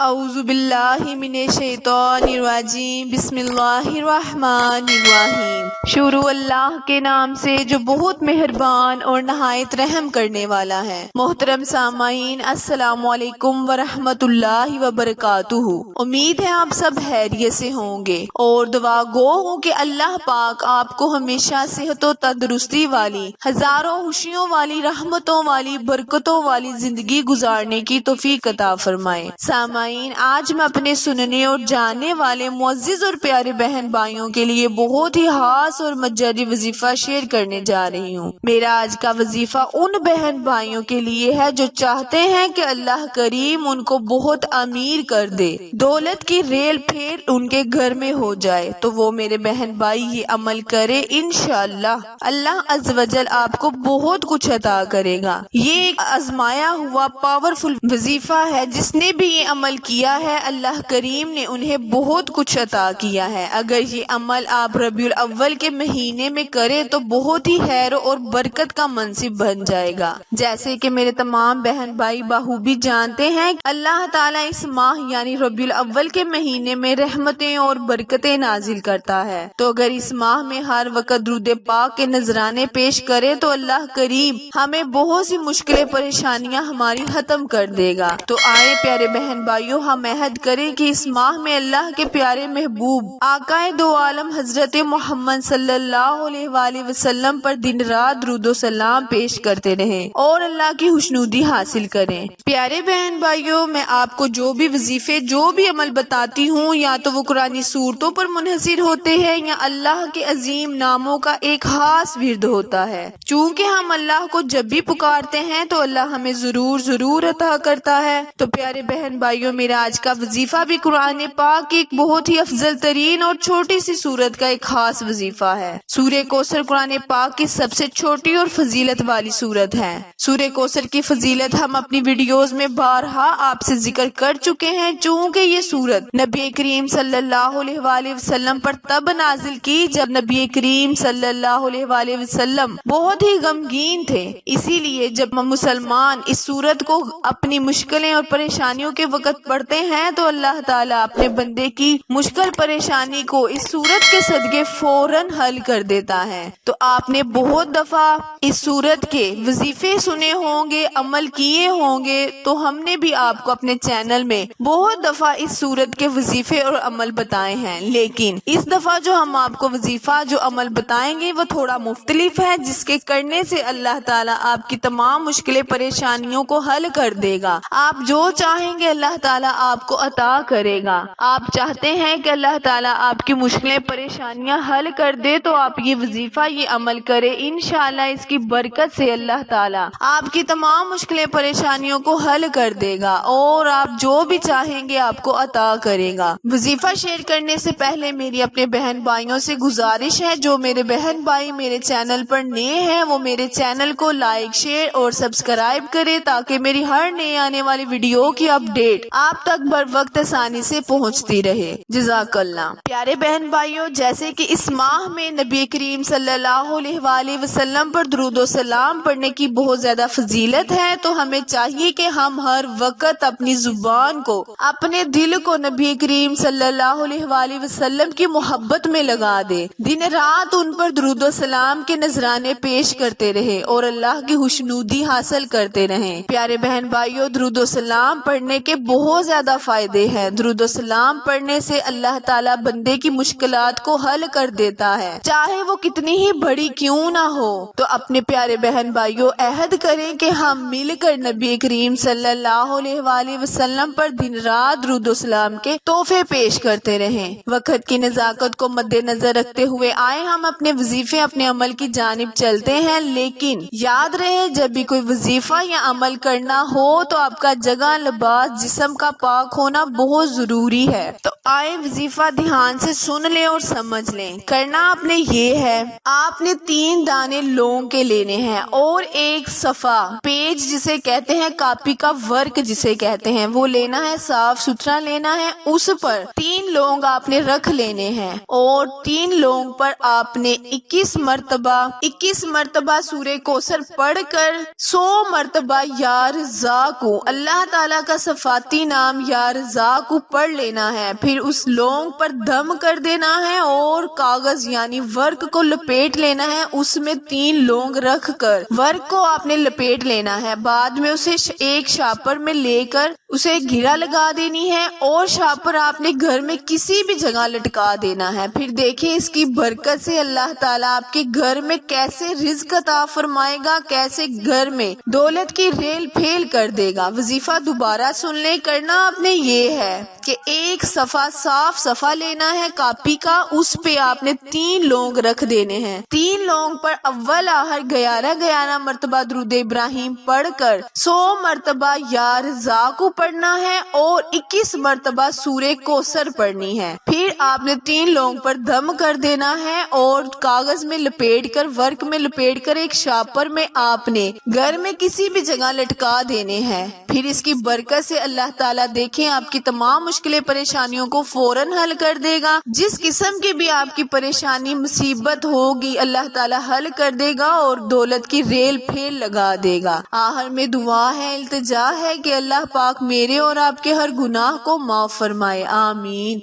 اعوذ باللہ من الشیطان الرجیم بسم اللہ الرحمن الرحیم۔ شروع اللہ کے نام سے جو بہت مہربان اور نہایت رحم کرنے والا ہے۔ محترم سامعین، السلام علیکم ورحمۃ اللہ وبرکاتہ۔ امید ہے آپ سب خیریت سے ہوں گے اور دعا گو ہوں کہ اللہ پاک آپ کو ہمیشہ صحت و تندرستی والی، ہزاروں خوشیوں والی، رحمتوں والی، برکتوں والی زندگی گزارنے کی توفیق عطا فرمائے۔ سامعین، آج میں اپنے سننے اور جاننے والے معزز اور پیارے بہن بھائیوں کے لیے بہت ہی خاص اور مجری وظیفہ شیئر کرنے جا رہی ہوں۔ میرا آج کا وظیفہ ان بہن بھائیوں کے لیے ہے جو چاہتے ہیں کہ اللہ کریم ان کو بہت امیر کر دے، دولت کی ریل پھیر ان کے گھر میں ہو جائے، تو وہ میرے بہن بھائی یہ عمل کرے، انشاءاللہ اللہ عز و جل آپ کو بہت کچھ عطا کرے گا۔ یہ ایک آزمایا ہوا پاورفل وظیفہ ہے، جس نے بھی یہ عمل کیا ہے اللہ کریم نے انہیں بہت کچھ عطا کیا ہے۔ اگر یہ عمل آپ ربیع الاول کے مہینے میں کریں تو بہت ہی خیر اور برکت کا منصب بن جائے گا۔ جیسے کہ میرے تمام بہن بھائی بخوبی جانتے ہیں، اللہ تعالیٰ اس ماہ یعنی ربیع الاول کے مہینے میں رحمتیں اور برکتیں نازل کرتا ہے، تو اگر اس ماہ میں ہر وقت درود پاک کے نذرانے پیش کریں تو اللہ کریم ہمیں بہت سی مشکلیں پریشانیاں ہماری ختم کر دے گا۔ تو آئے پیارے بہن بھائیوں، ہم عہد کریں کہ اس ماہ میں اللہ کے پیارے محبوب آقائے دو عالم حضرت محمد صلی اللہ علیہ وآلہ وسلم پر دن رات درود و سلام پیش کرتے رہیں اور اللہ کی خوشنودی حاصل کریں۔ پیارے بہن بھائیوں، میں آپ کو جو بھی وظیفے، جو بھی عمل بتاتی ہوں، یا تو وہ قرآنی صورتوں پر منحصر ہوتے ہیں یا اللہ کے عظیم ناموں کا ایک خاص ورد ہوتا ہے۔ چونکہ ہم اللہ کو جب بھی پکارتے ہیں تو اللہ ہمیں ضرور عطا کرتا ہے۔ تو پیارے بہن بھائیوں، میرا آج کا وظیفہ بھی قرآن پاک کی ایک بہت ہی افضل ترین اور چھوٹی سی سورت کا ایک خاص وظیفہ ہے۔ سورہ کوثر قرآن پاک کی سب سے چھوٹی اور فضیلت والی سورت ہے۔ سورہ کوثر کی فضیلت ہم اپنی ویڈیوز میں بارہا آپ سے ذکر کر چکے ہیں، چونکہ یہ سورت نبی کریم صلی اللہ علیہ وآلہ وسلم پر تب نازل کی جب نبی کریم صلی اللہ علیہ وآلہ وسلم بہت ہی غمگین تھے۔ اسی لیے جب مسلمان اس سورت کو اپنی مشکلیں اور پریشانیوں کے وقت پڑھتے ہیں تو اللہ تعالیٰ اپنے بندے کی مشکل پریشانی کو اس سورت کے صدقے فوراً حل کر دیتا ہے۔ تو آپ نے بہت دفعہ اس سورت کے وظیفے سنے ہوں گے، عمل کیے ہوں گے، تو ہم نے بھی آپ کو اپنے چینل میں بہت دفعہ اس سورت کے وظیفے اور عمل بتائے ہیں، لیکن اس دفعہ جو ہم آپ کو وظیفہ جو عمل بتائیں گے وہ تھوڑا مختلف ہے، جس کے کرنے سے اللہ تعالیٰ آپ کی تمام مشکلیں پریشانیوں کو حل کر دے گا۔ آپ جو چاہیں گے اللہ تعالیٰ آپ کو عطا کرے گا۔ آپ چاہتے ہیں کہ اللہ تعالیٰ آپ کی مشکلیں پریشانیاں حل کر دے تو آپ یہ وظیفہ، یہ عمل کرے، انشاءاللہ اس کی برکت سے اللہ تعالیٰ آپ کی تمام مشکلیں پریشانیوں کو حل کر دے گا اور آپ جو بھی چاہیں گے آپ کو عطا کرے گا۔ وظیفہ شیئر کرنے سے پہلے میری اپنے بہن بھائیوں سے گزارش ہے، جو میرے بہن بھائی میرے چینل پر نئے ہیں وہ میرے چینل کو لائک، شیئر اور سبسکرائب کرے تاکہ میری ہر نئے آنے والی ویڈیو کی اپڈیٹ آپ تک بر وقت آسانی سے پہنچتی رہے۔ جزاک اللہ۔ پیارے بہن بھائیوں، جیسے کہ اس ماہ میں نبی کریم صلی اللہ علیہ وآلہ وسلم پر درود و سلام پڑھنے کی بہت زیادہ فضیلت ہے، تو ہمیں چاہیے کہ ہم ہر وقت اپنی زبان کو، اپنے دل کو نبی کریم صلی اللہ علیہ وآلہ وسلم کی محبت میں لگا دے، دن رات ان پر درود و سلام کے نذرانے پیش کرتے رہے اور اللہ کی خوشنودی حاصل کرتے رہیں۔ پیارے بہن بھائیوں، درود و سلام پڑھنے کے بہت زیادہ فائدے ہیں۔ درود و سلام پڑھنے سے اللہ تعالیٰ بندے کی مشکلات کو حل کر دیتا ہے، چاہے وہ کتنی ہی بڑی کیوں نہ ہو۔ تو اپنے پیارے بہن بھائیوں، عہد کریں کہ ہم مل کر نبی کریم صلی اللہ علیہ وآلہ وسلم پر دن رات درود و سلام کے تحفے پیش کرتے رہیں۔ وقت کی نزاکت کو مد نظر رکھتے ہوئے آئے ہم اپنے وظیفے، اپنے عمل کی جانب چلتے ہیں، لیکن یاد رہے جب بھی کوئی وظیفہ یا عمل کرنا ہو تو آپ کا جگہ، لباس، جسم کا پاک ہونا بہت ضروری ہے۔ تو آئے وظیفہ دھیان سے سن لیں اور سمجھ لیں۔ کرنا آپ نے یہ ہے، آپ نے 3 دانے لونگ کے لینے ہیں اور ایک صفحہ پیج جسے کہتے ہیں، کاپی کا ورک جسے کہتے ہیں، وہ لینا ہے، صاف ستھرا لینا ہے۔ اس پر 3 لونگ آپ نے رکھ لینے ہیں اور 3 لونگ پر آپ نے 21 مرتبہ سورہ کوثر پڑھ کر 100 مرتبہ یا رزاقو، اللہ تعالیٰ کا صفاتی نام یا رزاقو پڑھ لینا ہے۔ پھر اس لونگ پر دم کر دینا ہے اور کاغذ یعنی ورک کو لپیٹ لینا ہے۔ اس میں 3 لونگ رکھ کر ورک کو آپ نے لپیٹ لینا ہے۔ بعد میں اسے ایک شاپر میں لے کر اسے گھرا لگا دینی ہے اور شاپر آپ نے گھر میں کسی بھی جگہ لٹکا دینا ہے۔ پھر دیکھیں اس کی برکت سے اللہ تعالیٰ آپ کے گھر میں کیسے رزق عطا فرمائے گا، کیسے گھر میں دولت کی ریل پھیل کر دے گا۔ وظیفہ دوبارہ سن لیں۔ کرنا آپ نے یہ ہے کہ ایک صفحہ صاف صفحہ لینا ہے کاپی کا، اس پہ آپ نے 3 لونگ رکھ دینے ہیں۔ 3 لونگ پر اول آخر 11 مرتبہ درود ابراہیم پڑھ کر 100 مرتبہ یا رزاقو پڑھنا ہے اور 21 مرتبہ سورہ کوثر پڑھنی ہے۔ پھر آپ نے 3 لونگ پر دم کر دینا ہے اور کاغذ میں لپیٹ کر، ورک میں لپیٹ کر ایک شاپر میں آپ نے گھر میں کسی بھی جگہ لٹکا دینے ہیں۔ پھر اس کی برکت سے اللہ تعالیٰ دیکھیں آپ کی تمام مشکلیں پریشانیوں کو فوراً حل کر دے گا۔ جس قسم کی بھی آپ کی پریشانی مصیبت ہوگی اللہ تعالیٰ حل کر دے گا اور دولت کی ریل پھیل لگا دے گا۔ آخر میں دعا ہے، التجا ہے کہ اللہ پاک میرے اور آپ کے ہر گناہ کو معاف فرمائے، آمین۔